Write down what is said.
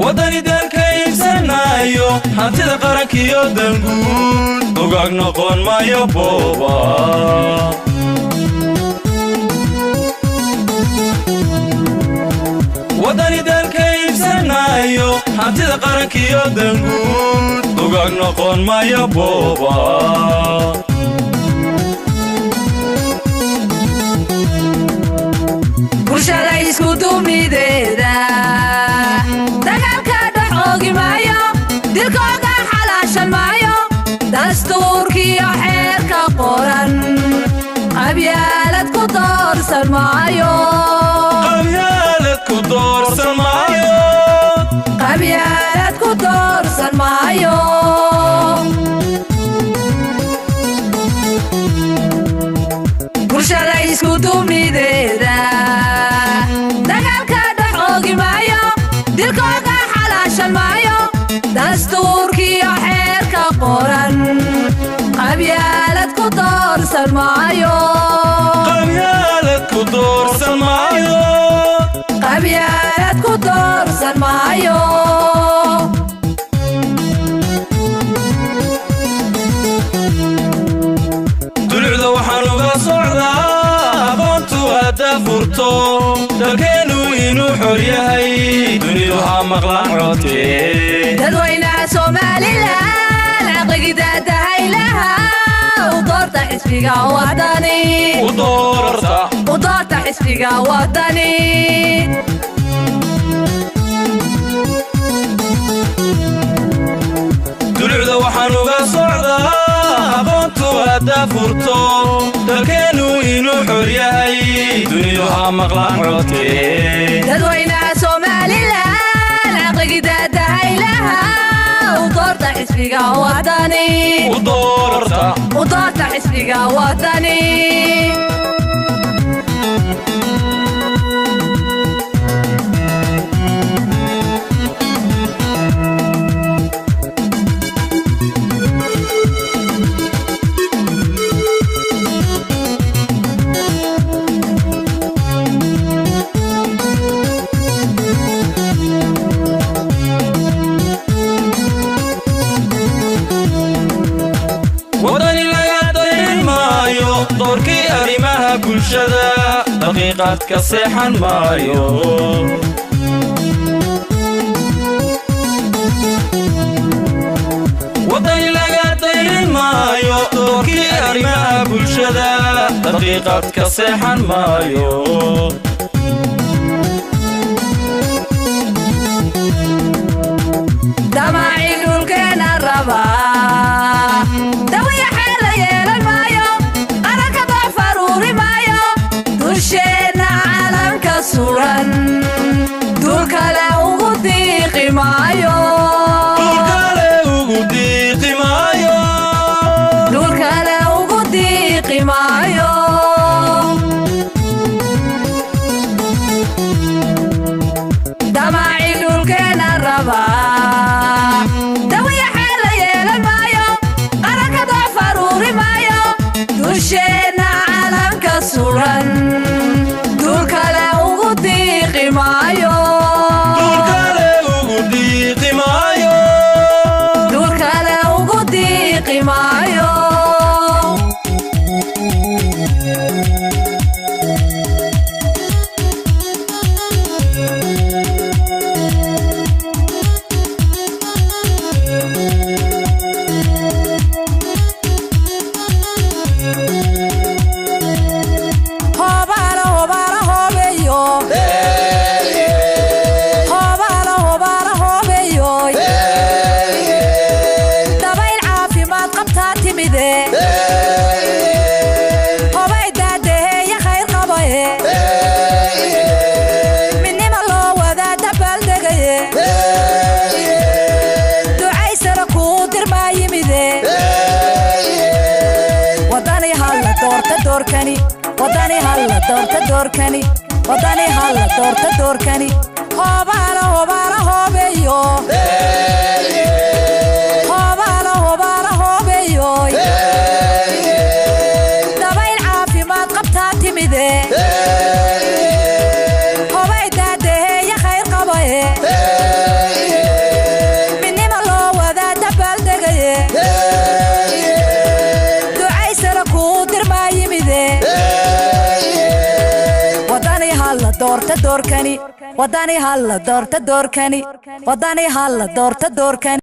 wadani dalka iibsanayo hantida qarankiyo danguud ogaag noqon maayo booba wadani dalka iibsanayo hantida qarankiyo danguud ogaag noqon maayo booba bulshada isku dumideeda dagaalka dhaxoogi maayo dilkooga xalaashan maayo dastuurkiyo xeerka qoran qabyaalad ku doorsan maayo qabyaalad ku doorsan maayo qabyaalad ku doorsan maayo bulshada isku dumideeda dagaalka dhaxoogi maayo dilkooga xalaashan maayo dastuurkiyo xeerka qoran qabyaalad ku doorsan maayo qabyaalad ku doorsan maayo qabyaalad ku doorsan maayo dulucda waxaan uga socdaa aqoontu hadda furto dalkeenu inuu xor yahay dunidu ha maqlaan codkee dadweynaha Somaliland aqligidaadahay lahaa u doorta xisbiga wadani u doorta xisbiga wadani dulucda waxaan uga socdaa aqoontu hadda furto dalkeenu inuu xor yahay dunidu ha maqlaan codkee dadweynaha Somaliland aqligidaadahay lahaa u doorta xisbiga wadani u doorta xisbiga wadani wadani laga dayin maayo doorkii arrimaha bulshada daqiiqaad ka seexan maayo wadani laga dayin maayo doorkii arrimaha bulshada daqiiqaad ka seexan maayo damaci dhulkeena rabaa dawiya xeela yeelan maayo qaranka doofaruuri maayo dusheena caalamka suran dul kale ugu diiqi maayo dul kale ugu diiqi maayo dul kale ugu diiqi maayo damaci dhulkeena rabaa dawiya xeela yeelan maayo qaranka doofaruuri maayo dusheena caalamka suran dul kale ugu diiqi maayo dul kale ugu diiqi maayo dul kale ugu diiqi maayo hobala hobala hobeyo hobala hobala hobeyo dabayl caafimaad qabtaa timide hobay daadaheeya khayr qabaye midnima loo wadaa dabaaldegaye ducaysana kuu dirmaa yimide wadani halla doorta doorkani wadani halla doorta doorkani wadani halla doorta doorkani hobala hobala hobeyo hobala hobala hobeyo dabayl caafimaad qabtaa timide hobay daadaheeya khayr qabaye doorta doorkani wadani halla doorta doorkani wadani halla doorta doorkani